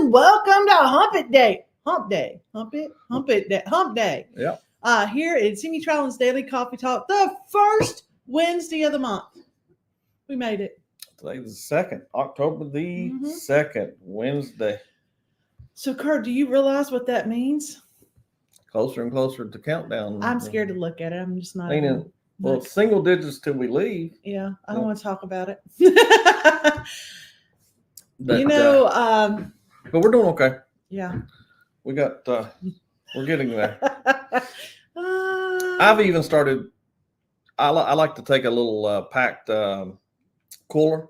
and welcome to Hump It Day. Hump Day. Hump It Day. Hump Day. Yep. Here at CME Traveling's Daily Coffee Talk, the first Wednesday of the month. We made it. Today's the 2nd, October the 2nd, Wednesday. So, Curt, do you realize what that means? Closer and closer to countdown. I'm scared to look at it. I'm just not. Well, it's single digits till we leave. Yeah, I don't want to talk about it. But, but we're doing okay. Yeah. We got, we're getting there. I've even started, I like to take a little packed cooler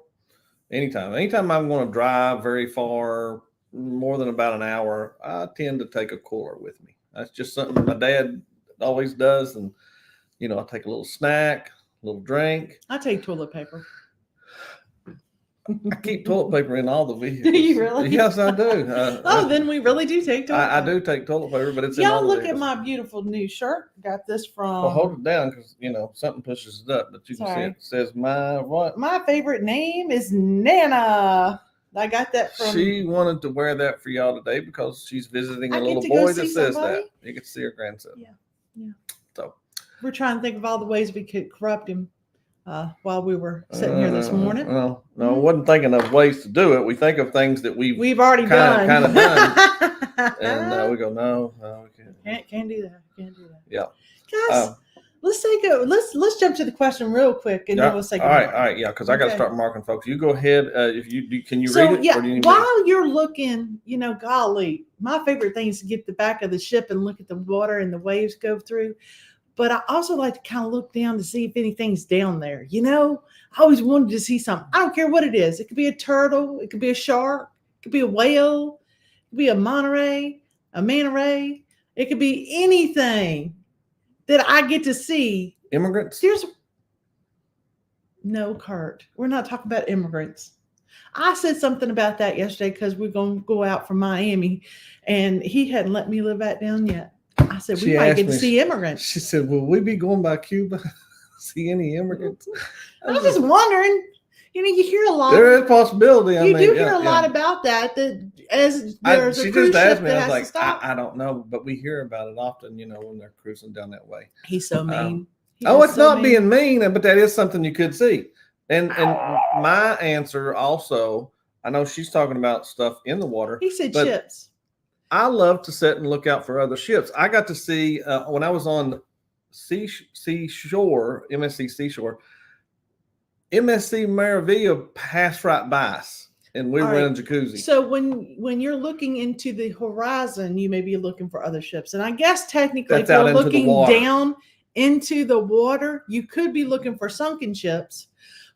anytime. Anytime I'm going to drive very far, more than about an hour, I tend to take a cooler with me. That's just something my dad always does. And, I take a little snack, a little drink. I take toilet paper. I keep toilet paper in all the vehicles. Do you really? Yes, I do. Then we really do take toilet paper. I do take toilet paper, but it's Y'all in all the look vehicles. at my beautiful new shirt. Got this from. Well, hold it down because, something pushes it up. But you can see it says My favorite name is Nana. I got that from. She wanted to wear that for y'all today because she's visiting a little boy that says that. You get to see her grandson. Yeah. So we're trying to think of all the ways we could corrupt him while we were sitting here this morning. No, I wasn't thinking of ways to do it. We think of things that we've already kind of done. And we go, no, we can't do that. Can't do that. Yeah. Guys, let's jump to the question real quick and then we'll say all right, yeah, because I got to start marking folks. You go ahead. If you can you read it? Yeah, or do you need while you're looking, golly, my favorite thing is to get the back of the ship and look at the water and the waves go through. But I also like to kind of look down to see if anything's down there. I always wanted to see something. I don't care what it is. It could be a turtle. It could be a shark. It could be a whale. It could be a manta ray. It could be anything that I get to see. Immigrants? No, Curt. We're not talking about immigrants. I said something about that yesterday because we're going to go out from Miami, and he hadn't let me live back down yet. I said, we might get to see immigrants. She said, will we be going by Cuba? See any immigrants? I was just wondering. You hear a lot. There is a possibility. You do hear a lot about that. As there's a cruise ship that has to stop. I don't know, but we hear about it often. When they're cruising down that way. He's so mean. It's not being mean, but that is something you could see. And my answer also, I know she's talking about stuff in the water. He said ships. I love to sit and look out for other ships. I got to see when I was on Seashore, MSC Seashore, MSC Maravilla passed right by us, and we were in a jacuzzi. So when you're looking into the horizon, you may be looking for other ships. And I guess technically, if you're looking down into the water, you could be looking for sunken ships.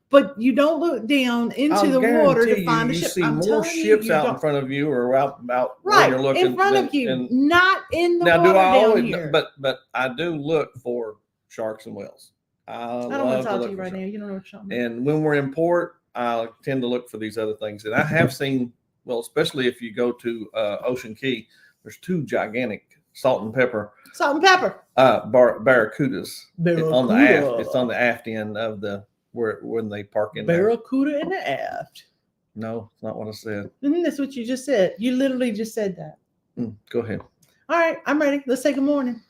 But you don't look down into the water to find a ship. You see more ships out in front of you or out where you're looking. In front of you, not in the water down here. But I do look for sharks and whales. I don't want to talk to you right now. You don't know what you're talking about. And when we're in port, I tend to look for these other things. And I have seen, especially if you go to Ocean Key, there's 2 gigantic salt and pepper barracudas on the aft. It's on the aft end of the when they park in Barracuda in the aft. No, it's not what I said. That's what you just said. You literally just said that. Go ahead. All right, I'm ready. Let's say good morning.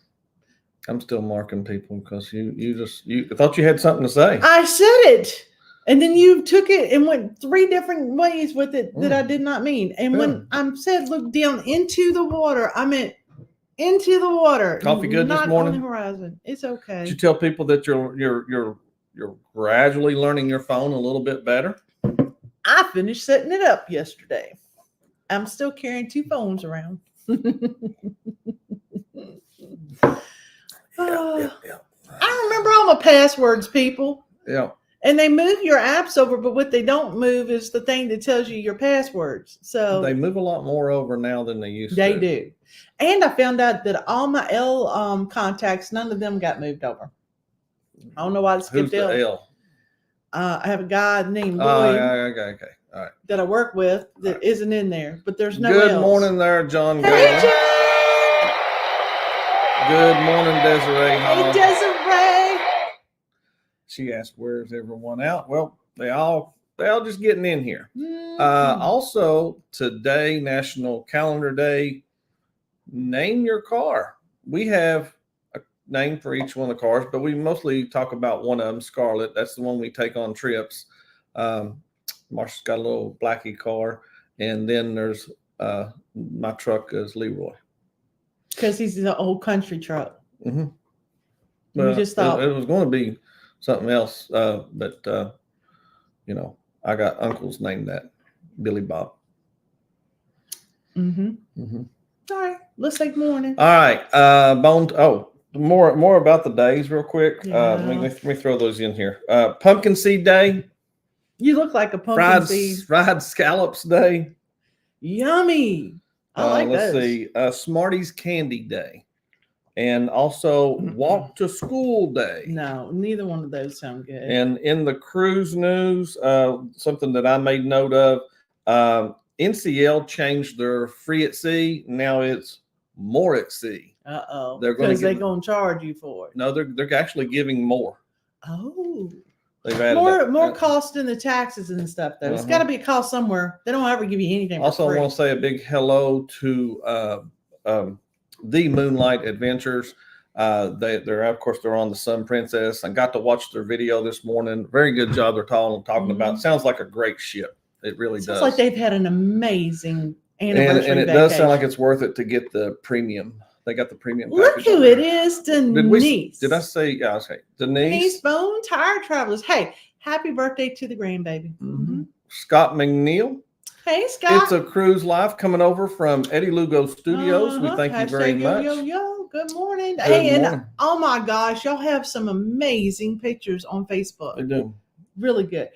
I'm still marking people because you thought you had something to say. I said it. And then you took it and went 3 different ways with it that I did not mean. And when I said look down into the water, I meant into the water. Coffee good this morning? Not on the horizon. It's okay. Did you tell people that you're gradually learning your phone a little bit better? I finished setting it up yesterday. I'm still carrying 2 phones around. I remember all my passwords, people. Yeah. And they move your apps over, but what they don't move is the thing that tells you your passwords. So they move a lot more over now than they used to. They do. And I found out that all my L contacts, none of them got moved over. I don't know why it skipped Who's the L? I have a guy named Lloyd okay. All right. that I work with that isn't in there, but there's no Good L's. morning there, John. Hey, John. Good morning, Desiree. Hey, Desiree. She asked, where's everyone out? Well, they all They're all just getting in here. Also, today, National Calendar Day. Name your car. We have a name for each one of the cars, but we mostly talk about one of them, Scarlet. That's the one we take on trips. Marsha's got a little Blackie car, and then there's my truck is Leroy. Because he's the old country truck. Mm-hmm. We just thought it was going to be something else, but I got uncles named that, Billy Bob. Mm-hmm. Mm-hmm. All right, let's take morning. All right, more about the days real quick. Yeah. Let me throw those in here. Pumpkin Seed Day. You look like a pumpkin seed. Fried Scallops Day. Yummy. I like let's those. see. Smarties Candy Day. And also Walk to School Day. No, neither one of those sound good. And in the cruise news, something that I made note of, NCL changed their free at sea. Now it's more at sea. Uh-oh. Because they're going to charge you for it. No, they're actually giving more. Oh. They've added more cost in the taxes and stuff, though. It's got to be a cost somewhere. They don't ever give you anything for Also, free. I want to say a big hello to the Moonlight Adventures. They're of course they're on the Sun Princess. I got to watch their video this morning. Very good job they're talking about. Sounds like a great ship. It really does. Sounds like they've had an amazing anniversary and it vacation. does sound like it's worth it to get the premium. They got the premium. Look who it is, Denise. Did I say? Yeah, okay. Denise Bone Tire Travelers. Hey, happy birthday to the grandbaby. Mm-hmm. Scott McNeil. Hey, Scott. It's a cruise live coming over from Eddie Lugo Studios. We thank you very much. Yo. Good morning. And oh my gosh, y'all have some amazing pictures on Facebook. They do. Really good.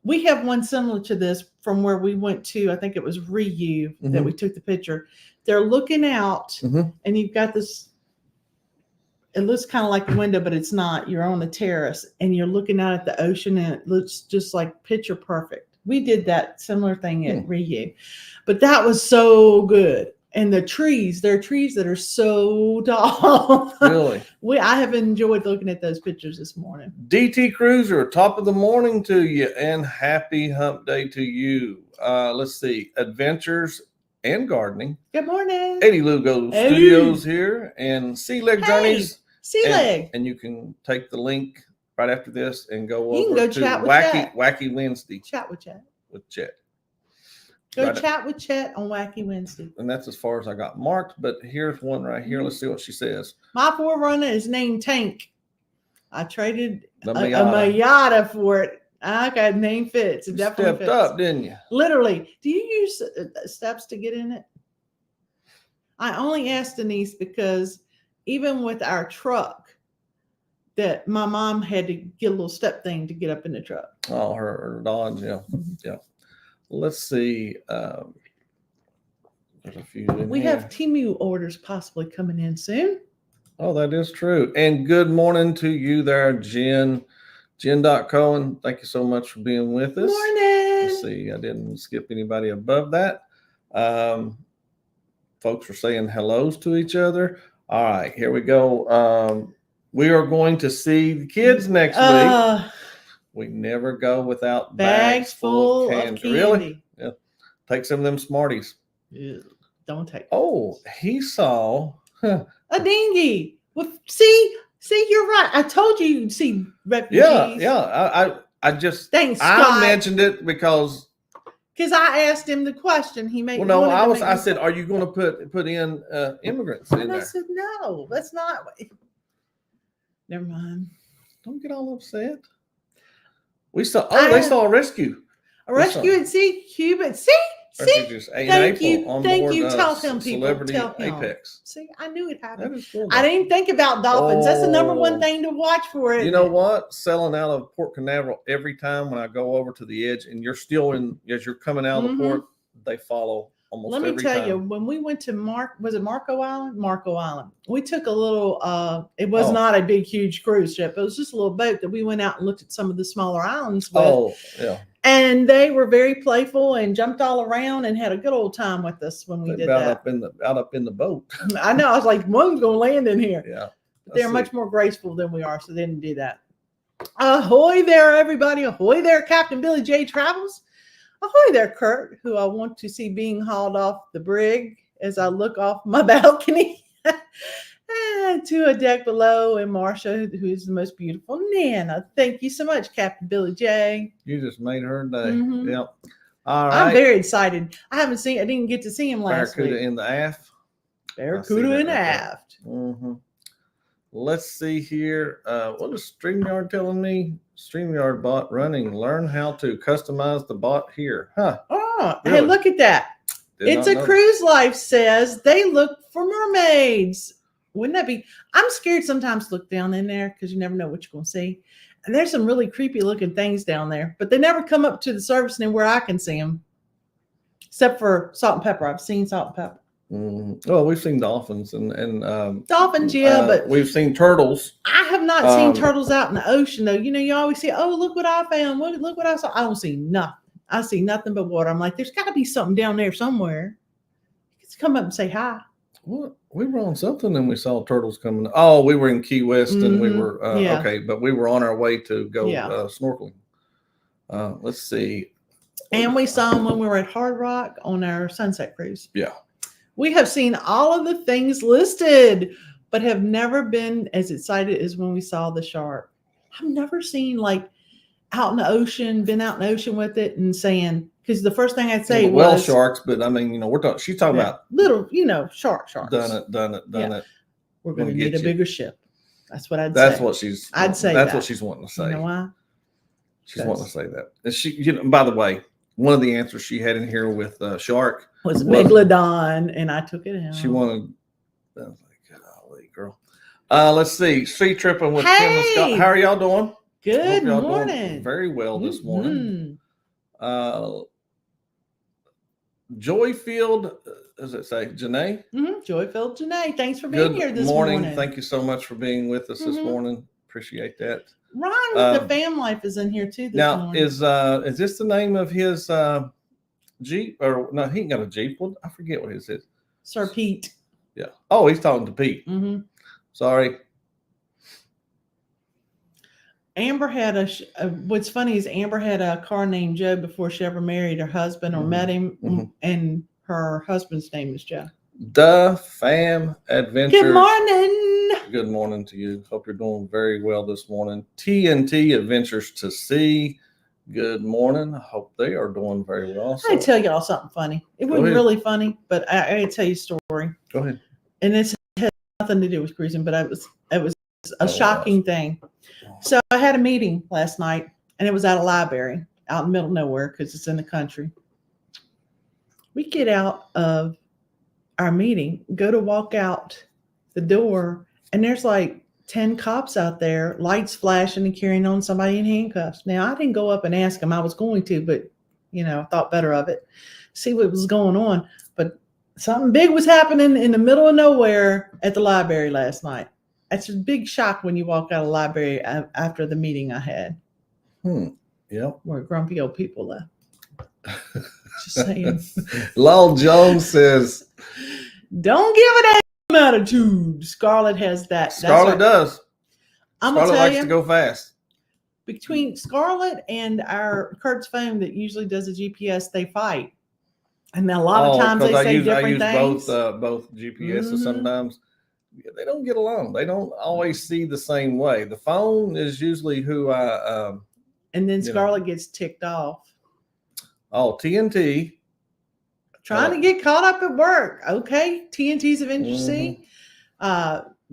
We have one similar to this from where we went to, I think it was Ryu that we took the picture. They're looking out and you've got this, it looks kind of like a window, but it's not. You're on a terrace and you're looking out at the ocean and it looks just like picture perfect. We did that similar thing at Ryu, but that was so good. And there are trees that are so tall. Really? I have enjoyed looking at those pictures this morning. DT Cruiser, top of the morning to you and happy hump day to you. Let's see. Adventures and Gardening. Good morning. Eddie Lugo Studios here and Sea Leg Journeys. Sea Leg. And you can take the link right after this and go you over can go to chat with Wacky Wednesday. Chat with Chet. With Chet. Go chat with Chet on Wacky Wednesday. And that's as far as I got marked, but here's one right here. Let's see what she says. My Forerunner is named Tank. I traded a Miata for it. Okay, name fits. It definitely fits. Up, didn't you? Literally. Do you use steps to get in it? I only asked Denise because even with our truck, that my mom had to get a little step thing to get up in the truck. Oh, her Dodge, yeah. Yeah. Let's see. There's a few. We have Temu orders possibly coming in soon. Oh, that is true. And good morning to you there, Jen. Jen.Cohen, thank you so much for being with us. Morning. Let's see. I didn't skip anybody above that. Folks are saying hellos to each other. All right, here we go. We are going to see the kids next week. We never go without bags full of candy. Really? Yeah. Take some of them Smarties. Ew, don't take. Oh, he saw a dinghy. Well, see, you're right. I told you you'd see refugees. Yeah. I just thanks, Scott. I mentioned it because I asked him the question. He made. Well, no, I said, are you going to put in immigrants in there? I said, no, that's not. Never mind. Don't get all upset. We saw. Oh, they saw a rescue. A rescue at sea, Cuban. See. Thank you. Tell him, people. Tell him. Apex. See, I knew it happened. That is cool. I didn't think about dolphins. That's the number one thing to watch for it. You know what? Selling out of Port Canaveral every time when I go over to the edge, and you're still as you're coming out of the port, they follow almost every time. Let me tell you, when we went to Marco Island? Marco Island. We took a little, it was not a big, huge cruise ship. It was just a little boat that we went out and looked at some of the smaller islands with. Oh, yeah. And they were very playful and jumped all around and had a good old time with us when we did that. Out up in the boat. I know. I was like, one's going to land in here. Yeah. But they're much more graceful than we are, so they didn't do that. Ahoy there, everybody. Ahoy there, Captain Billy J. Travels. Ahoy there, Curt, who I want to see being hauled off the brig as I look off my balcony to a deck below, and Marsha, who is the most beautiful Nana. Thank you so much, Captain Billy J. You just made her day. Mhm. Yep. All I'm right. very excited. I didn't get to see him last Barracuda week. in the aft. Barracuda in the aft. Mm-hmm. Let's see here. What is StreamYard telling me? StreamYard bot running. Learn how to customize the bot here. Huh. Oh, Really? hey, look at that. It's a Cruise Life says they look for mermaids. Wouldn't that be? I'm scared sometimes to look down in there because you never know what you're going to see. And there's some really creepy looking things down there, but they never come up to the surface and where I can see them. Except for salt and pepper. I've seen salt and pepper. Well, we've seen dolphins and dolphins, yeah, but we've seen turtles. I have not seen turtles out in the ocean though. You know, you always see, oh, look what I found. Look what I saw. I don't see nothing. I see nothing but water. I'm like, there's got to be something down there somewhere. Just come up and say hi. What? We were on something and we saw turtles coming. Oh, we were in Key West and we were okay, but we were on our way to go snorkeling. Let's see. And we saw them when we were at Hard Rock on our sunset cruise. Yeah. We have seen all of the things listed, but have never been as excited as when we saw the shark. I've never seen like out in the ocean, been out in the ocean with it and saying, because the first thing I'd say was sharks, but I mean, we're talking, she's talking about little, sharks. Done it. We're going to need a bigger ship. That's what I'd say. That's what she's, that's what she's wanting to say. You know why? She's wanting to say that. And she, by the way, one of the answers she had in here with shark was megalodon, and I took it out. She wanted. I was like, golly, girl. Let's see. Street tripping with Tim and Scott. How are y'all doing? Good morning. Doing very well this morning. Joyfield, does it say Janae? Joyfield Janae. Thanks for being here this morning. Thank you so much for being with us this morning. Appreciate that. Ron with the fam life is in here too this morning. Is this the name of his Jeep? Or no, he ain't got a Jeep. Well, I forget what his is. Sir Pete. Yeah. Oh, he's talking to Pete. Sorry. Amber had what's funny is Amber had a car named Joe before she ever married her husband or met him, and her husband's name is Joe. The Fam Adventures. Good morning. Good morning to you. Hope you're doing very well this morning. TNT Adventures to Sea. Good morning. I hope they are doing very well. I tell y'all something funny. It wasn't really funny, but I tell you a story. Go ahead. And it had nothing to do with cruising, but it was a shocking thing. So I had a meeting last night, and it was at a library out in the middle of nowhere because it's in the country. We get out of our meeting, go to walk out the door, and there's like 10 cops out there, lights flashing and carrying on somebody in handcuffs. Now, I didn't go up and ask them. I was going to, but, I thought better of it, see what was going on. But something big was happening in the middle of nowhere at the library last night. That's a big shock when you walk out of the library after the meeting I had. Yeah. Where grumpy old people left. Just saying. Lowell Jones says, don't give it an attitude. Scarlett has that. Scarlett does. Scarlett likes to go fast. Between Scarlett and our Curt's phone that usually does the GPS, they fight. And then a lot of times they say different things. I use both GPSs sometimes. They don't get along. They don't always see the same way. The phone is usually who I. And then Scarlett gets ticked off. Oh, TNT. Trying to get caught up at work. Okay. TNT's of Adventure.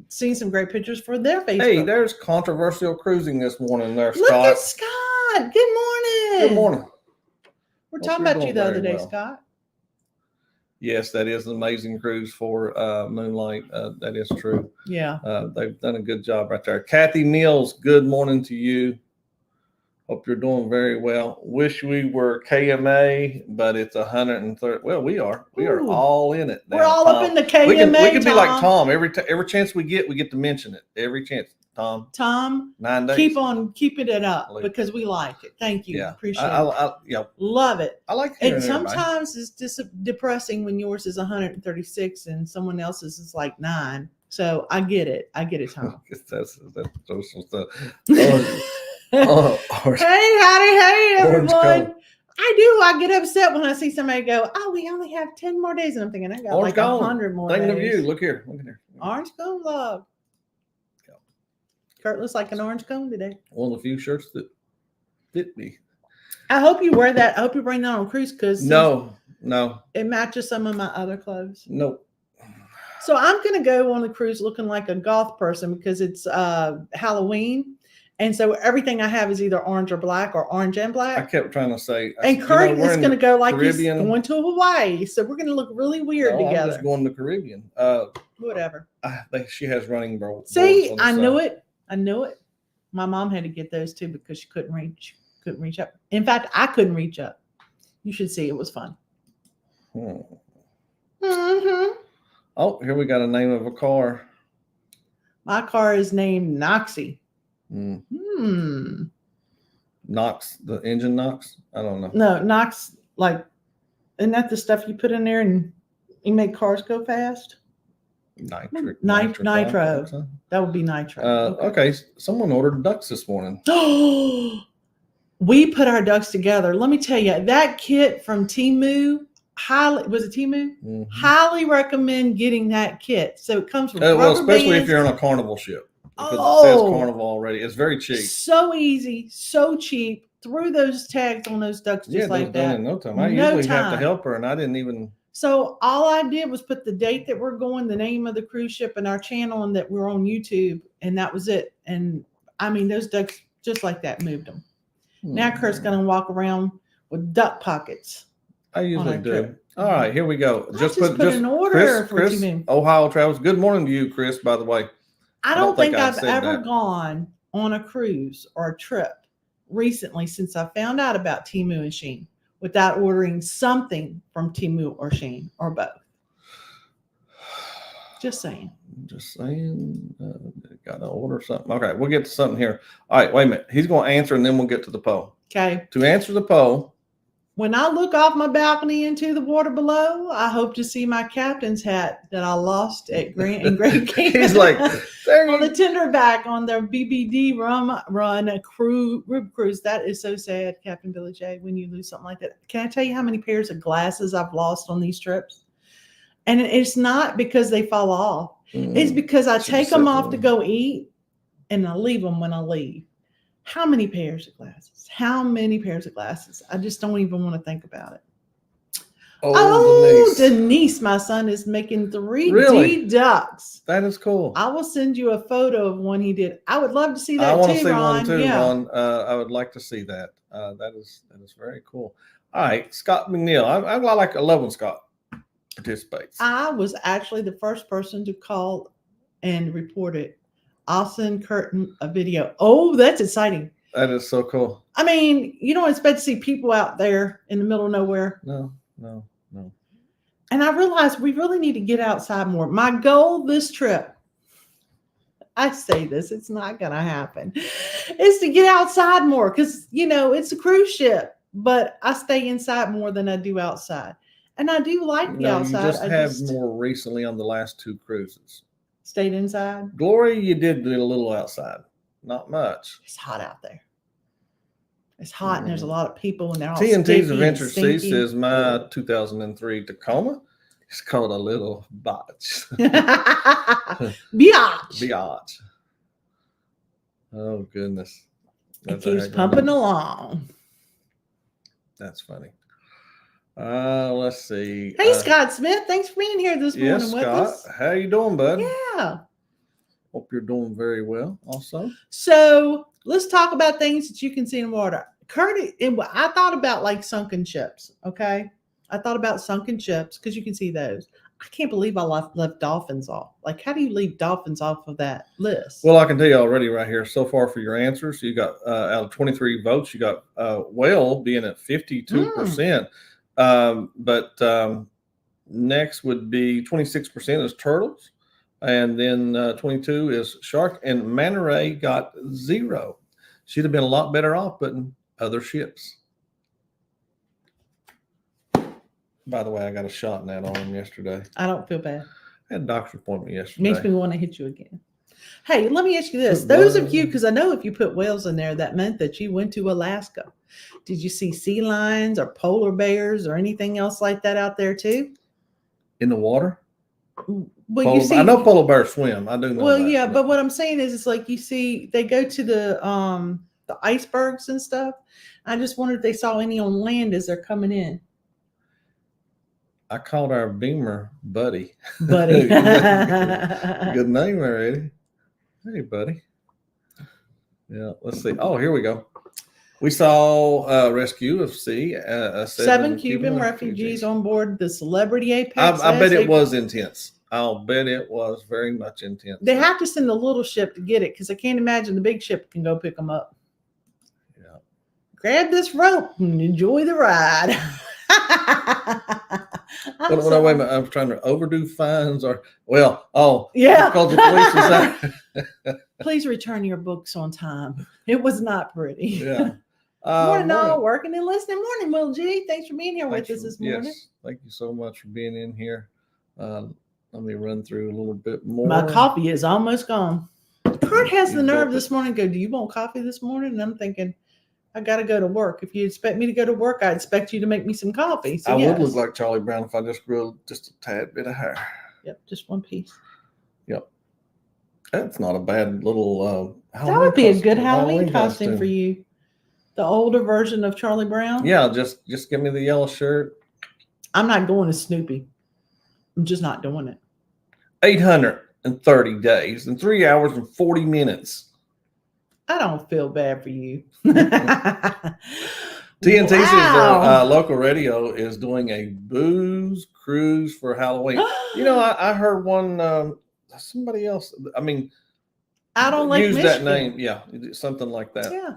Seeing some great pictures for their Facebook. Hey, there's controversial cruising this morning there, Scott. Look at Scott. Good morning. Good morning. We're talking about you the other day, Scott. Yes, that is an amazing cruise for Moonlight. That is true. Yeah. They've done a good job right there. Kathy Mills, good morning to you. Hope you're doing very well. Wish we were KMA, but it's 130. Well, we are. We are all in it. We're all up in the KMA. We can be like Tom. Every chance we get to mention it. Every chance. Tom, 9 days. Keep on keeping it up because we like it. Thank you. Yeah. Appreciate it. Love it. I like it. And sometimes it's just depressing when yours is 136 and someone else's is like 9. So I get it. Tom. That's social stuff. Orange, Hey, howdy, hey, orange everyone. cone. I get upset when I see somebody go, oh, we only have 10 more days. And I'm thinking, I got Orange like cone. 100 more Thinking days. of you. Look here. Look here. Orange cone love. Curt looks like an orange cone today. One of the few shirts that fit me. I hope you wear that. I hope you bring that on cruise because No. it matches some of my other clothes. Nope. So I'm going to go on the cruise looking like a goth person because it's Halloween. And so everything I have is either orange or black or orange and black. I kept trying to say. And Curt is going to go like Caribbean. he's going to Hawaii. So we're going to look really weird together. I'm just going to Caribbean. Whatever. I think she has running boards. See, I knew it. I knew it. My mom had to get those too because she couldn't reach up. In fact, I couldn't reach up. You should see. It was fun. Mm-hmm. Oh, here we got a name of a car. My car is named Noxie. Knox, the engine knocks? I don't know. No, Nox, like, isn't that the stuff you put in there and you make cars go fast? Nitro. That would be nitro. Okay. Someone ordered ducks this morning. We put our ducks together. Let me tell you, that kit from Temu, was it Temu? Mm-hmm. Highly recommend getting that kit. So it comes with especially bands. if you're on a Carnival ship. Because it says Carnival already. It's very cheap. So easy, so cheap. Threw those tags on those ducks just like that. Done in no time. I usually have to help her, and I didn't even. So all I did was put the date that we're going, the name of the cruise ship, and our channel, and that we're on YouTube, and that was it. And I mean, those ducks just like that moved them. Now Curt's going to walk around with duck pockets. I usually do. Trip. All right, here we go. Just put an order for Chris, Ohio Travels. Good morning to you, Chris, by the way. I don't think I've ever gone on a cruise or a trip recently since I found out about Temu and Shein without ordering something from Temu or Shein or both. Just saying. Gotta order something. Okay, we'll get to something here. All right, wait a minute. He's going to answer, and then we'll get to the poll. Okay. To answer the poll. When I look off my balcony into the water below, I hope to see my captain's hat that I lost at Grand Cayman. He's like, on the Tenderback on the BBD run a rib cruise. That is so sad, Captain Billy J, when you lose something like that. Can I tell you how many pairs of glasses I've lost on these trips? And it's not because they fall off. It's because I take them off to go eat and I leave them when I leave. How many pairs of glasses? How many pairs of glasses? I just don't even want to think about it. Denise, my son is making 3D ducks. That is cool. I will send you a photo of one he did. I would love to see that. I want to see Ron. One too, Ron. I would like to see that. That is very cool. All right, Scott McNeil. I love when Scott participates. I was actually the first person to call and report it. I'll send Curt a video. Oh, that's exciting. That is so cool. I mean, you don't expect to see people out there in the middle of nowhere. No. And I realized we really need to get outside more. My goal this trip, I say this, it's not going to happen, is to get outside more because, it's a cruise ship, but I stay inside more than I do outside. And I do like the outside. You just more recently on the last 2 cruises. Stayed inside? Glory, you did do a little outside. Not much. It's hot out there. It's hot and there's a lot of people and they're all TNT's Adventure C says my 2003 Tacoma is called a little botch. Biatch. Oh, goodness. It keeps pumping along. That's funny. Let's see. Hey, Scott Smith. Thanks for being here this morning with us. Scott. How you doing, bud? Yeah. Hope you're doing very well also. So let's talk about things that you can see in water. Curt, I thought about like sunken ships. Okay. I thought about sunken ships because you can see those. I can't believe I left dolphins off. Like, how do you leave dolphins off of that list? Well, I can tell you already right here so far for your answers. You got out of 23 votes, you got whale being at 52%. But next would be 26% is turtles. And then 22 is shark. And Manta Ray got 0. She'd have been a lot better off putting other ships. By the way, I got a shot in that arm yesterday. I don't feel bad. I had a doctor's appointment yesterday. Makes me want to hit you again. Hey, let me ask you this. Put Those of blood. you, because I know if you put whales in there, that meant that you went to Alaska. Did you see sea lions or polar bears or anything else like that out there too? In the water? Well, you see, I know polar bears swim. I do know well, that. yeah, but what I'm saying is, it's like you see, they go to the icebergs and stuff. I just wondered if they saw any on land as they're coming in. I called our beamer Buddy. Buddy. Good name already. Hey, Buddy. Yeah, let's see. Oh, here we go. We saw rescue of Seven Cuban refugees on board the Celebrity Apex. I bet it was intense. I'll bet it was very much intense. They have to send a little ship to get it because I can't imagine the big ship can go pick them up. Yeah. Grab this rope and enjoy the ride. Wait a minute. I'm trying to overdo fines or, well, yeah. Because the police is out. Please return your books on time. It was not pretty. Yeah. Morning, all working and listening. Morning, Will G. Thanks for being here with us this morning. Yes, thank you so much for being in here. Let me run through a little bit more. My coffee is almost gone. Curt has the nerve this morning to go, do you want coffee this morning? And I'm thinking, I got to go to work. If you expect me to go to work, I expect you to make me some coffee. So I would look like Charlie Brown if I just grew just a tad bit of hair. Yep, just one piece. Yep. That's not a bad little that would be a good Halloween costume for you. The older version of Charlie Brown? Yeah, just give me the yellow shirt. I'm not going as Snoopy. I'm just not doing it. 830 days and 3 hours and 40 minutes. I don't feel bad for you. TNT says their local radio is doing a booze cruise for Halloween. I heard one, somebody else, out on Lake use Michigan. that name. Yeah, something like that. Yeah.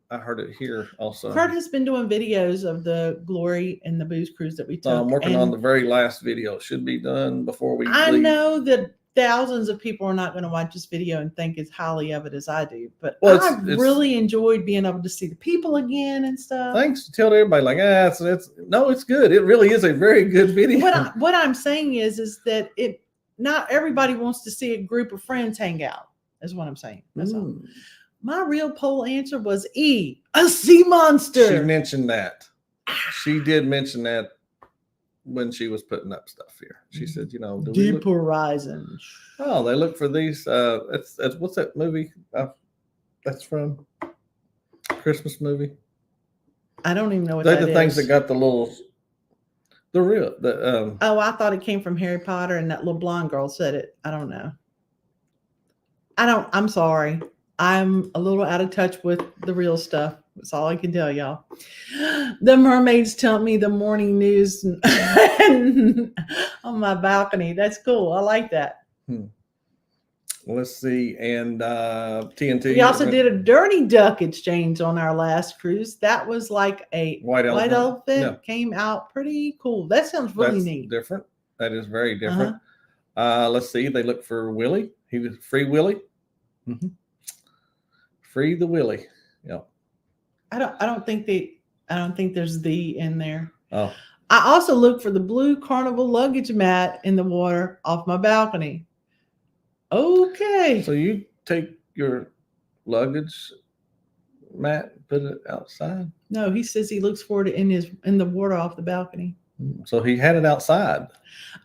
I heard it here also. Curt has been doing videos of the Glory and the booze cruise that we took. I'm working on the very last video. It should be done before we I leave. know that thousands of people are not going to watch this video and think as highly of it as I do, but I really enjoyed being able to see the people again and stuff. Thanks to tell everybody it's good. It really is a very good video. What I'm saying is that not everybody wants to see a group of friends hang out, is what I'm saying. That's all. My real poll answer was E, a sea monster. She mentioned that. She did mention that when she was putting up stuff here. She said, Deep Horizon. Oh, they look for these. That's what's that movie? That's from Christmas movie. I don't even know what They're that the things that got oh, I thought it came from Harry Potter and that little blonde girl said it. I don't know. I'm sorry. I'm a little out of touch with the real stuff. That's all I can tell y'all. The mermaids tell me the morning news on my balcony. That's cool. I like that. Let's see. And TNT. We also did a dirty duck exchange on our last cruise. That was like a white elephant. Yeah. Came out pretty cool. That sounds really neat. Different. That is very different. Let's see. They look for Willie. He was Free Willie. Mm-hmm. Free the Willie. Yeah. I don't think there's the in there. Oh. I also looked for the blue Carnival luggage mat in the water off my balcony. Okay. So you take your luggage mat, put it outside? No, he says he looks for it in the water off the balcony. So he had it outside.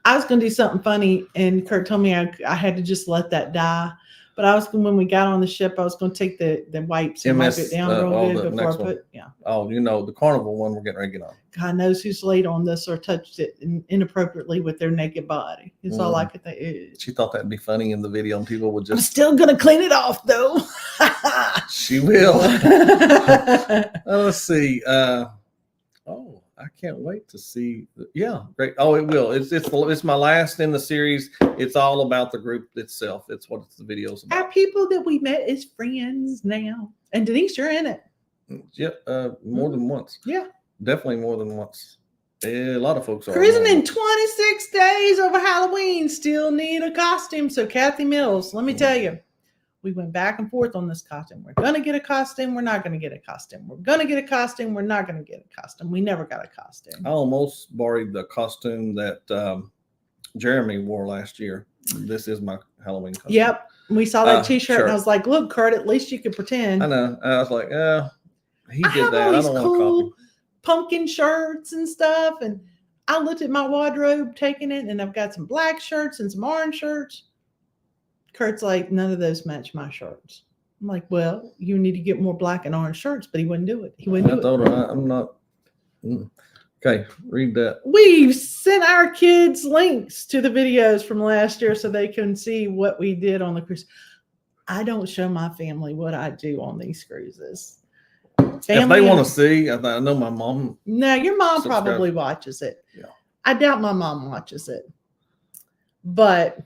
I was going to do something funny, and Curt told me I had to just let that die. But when we got on the ship, I was going to take the wipes and wipe it down real good before I put. Yeah. Oh, the Carnival one we're getting ready to get on. God knows who's laid on this or touched it inappropriately with their naked body. It's all I could think. She thought that'd be funny in the video, and people would just. I'm still going to clean it off, though. She will. Let's see. I can't wait to see. Yeah, great. Oh, it will. It's my last in the series. It's all about the group itself. It's what the video's about. Our people that we met as friends now. And Denise, you're in it. Yep, more than once. Yeah. Definitely more than once. A lot of folks are. Cruising in 26 days over Halloween. Still need a costume. So Kathy Mills, let me tell you. We went back and forth on this costume. We're going to get a costume. We're not going to get a costume. We're going to get a costume. We're not going to get a costume. We never got a costume. I almost borrowed the costume that Jeremy wore last year. This is my Halloween costume. Yep. We saw that T-shirt, shirt. and I was like, "Look, Curt, at least you could pretend." I know. I was like, he I did have that. all I these don't want to cool copy. pumpkin shirts and stuff, and I looked at my wardrobe, taking it, and I've got some black shirts and some orange shirts. Curt's like, none of those match my shirts. I'm like, well, you need to get more black and orange shirts, but he wouldn't do it. He wouldn't do I told her I'm not. Okay, read that. We've sent our kids links to the videos from last year so they can see what we did on the cruise. I don't show my family what I do on these cruises. If they want to see, I know my mom. No, your mom probably watches it. Yeah. I doubt my mom watches it. But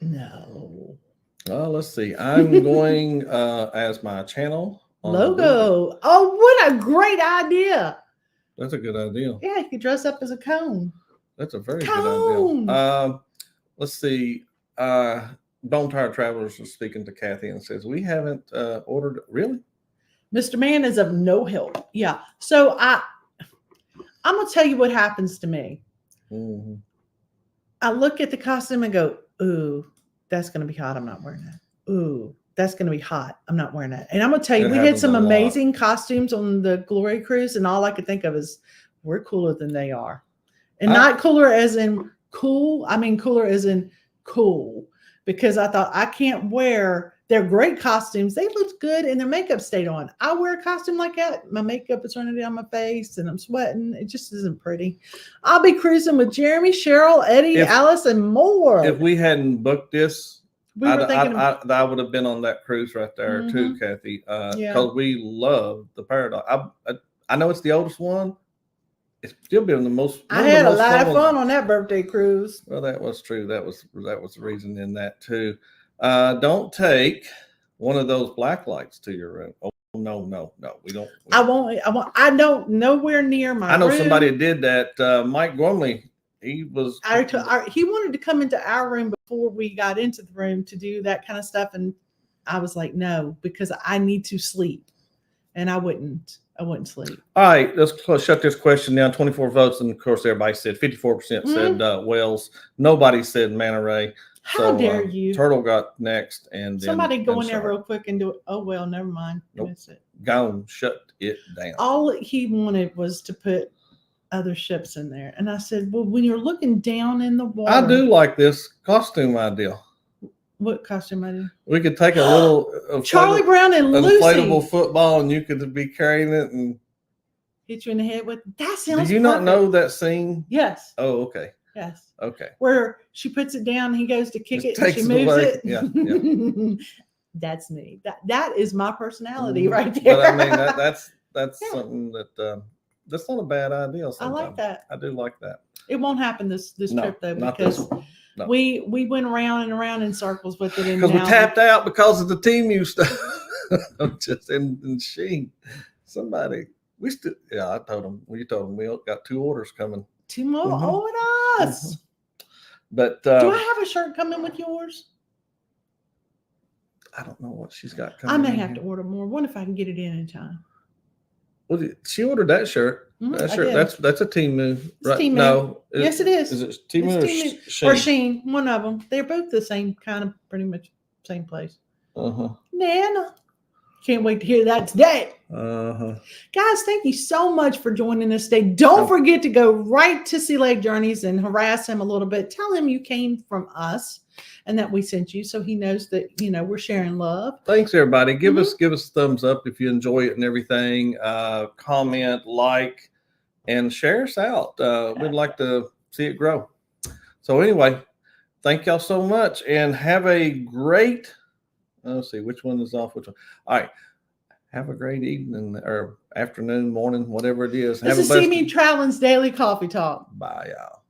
no. Let's see. I'm going as my channel logo. Oh, what a great idea. That's a good idea. Yeah, you could dress up as a cone. That's a very good idea. Let's see. Don't Tired Travelers is speaking to Kathy and says, we haven't ordered. Really? Mr. Man is of no help. Yeah. So I'm going to tell you what happens to me. Mm-hmm. I look at the costume and go, ooh, that's going to be hot. I'm not wearing that. Ooh, that's going to be hot. I'm not wearing that. And I'm going to tell you, we had some amazing costumes on the Glory Cruise. And all I could think of is we're cooler than they are. And not cooler as in cool. I mean, cooler as in cool. Because I thought I can't wear, they're great costumes. They looked good and their makeup stayed on. I wear a costume like that. My makeup is running down my face and I'm sweating. It just isn't pretty. I'll be cruising with Jeremy, Cheryl, Eddie, Alice, and more. If we hadn't booked this, I would have been on that cruise right there too, Kathy. Because we love the Paradox. I know it's the oldest one. It's still been the most. I had a lot of fun on that birthday cruise. Well, that was true. That was the reason in that too. Don't take one of those black lights to your room. Oh no, we don't. I won't. I don't. Nowhere near my. I know room. somebody did that. Mike Gormley. He was. He wanted to come into our room before we got into the room to do that kind of stuff, and I was like, no, because I need to sleep, and I wouldn't sleep. All right, let's shut this question down. 24 votes, and of course, everybody said 54% said Wells. Nobody said Manta Ray. How dare you? Turtle got next, and then somebody go in there real quick and do it. Oh well, never mind. Nope. Go shut it down. All he wanted was to put other ships in there, and I said, well, when you're looking down in the water, I do like this costume idea. What costume idea? We could take a little Charlie Brown and Lucy inflatable football, and you could be carrying it and hit you in the head with. That sounds. Do you not know that scene? Yes. Oh, okay. Yes. Okay. Where she puts it down, he goes to kick it, and she moves it. Yeah. That's me. That is my personality right there. But I mean, that's something that that's not a bad idea. Sometimes. I like that. I do like that. It won't happen this trip though, because no. we went around and around in circles with it. Because we tapped out because of the team you stuff. Just in Sheen. Somebody we still I told them. Well, you told them we got 2 orders coming. 2 more. Oh, and us. But do I have a shirt coming with yours? I don't know what she's got coming. I may have to order more. What if I can get it in time? Well, she ordered that shirt. That shirt. That's a team move, right? Team no, yes, it is. Is it Team or Sheen? Or Sheen? One of them. They're both the same kind of, pretty much same place. Nana, can't wait to hear that today. Guys, thank you so much for joining us today. Don't forget to go right to Sea Lake Journeys and harass him a little bit. Tell him you came from us and that we sent you, so he knows that we're sharing love. Thanks, everybody. Give us a thumbs up if you enjoy it and everything. Comment, like, and share us out. We'd like to see it grow. So anyway, thank y'all so much, and have a great. Let's see which one is off. Which one? All right. Have a great evening or afternoon, morning, whatever it is. This is CME Traveling's Daily Coffee Talk. Bye, y'all.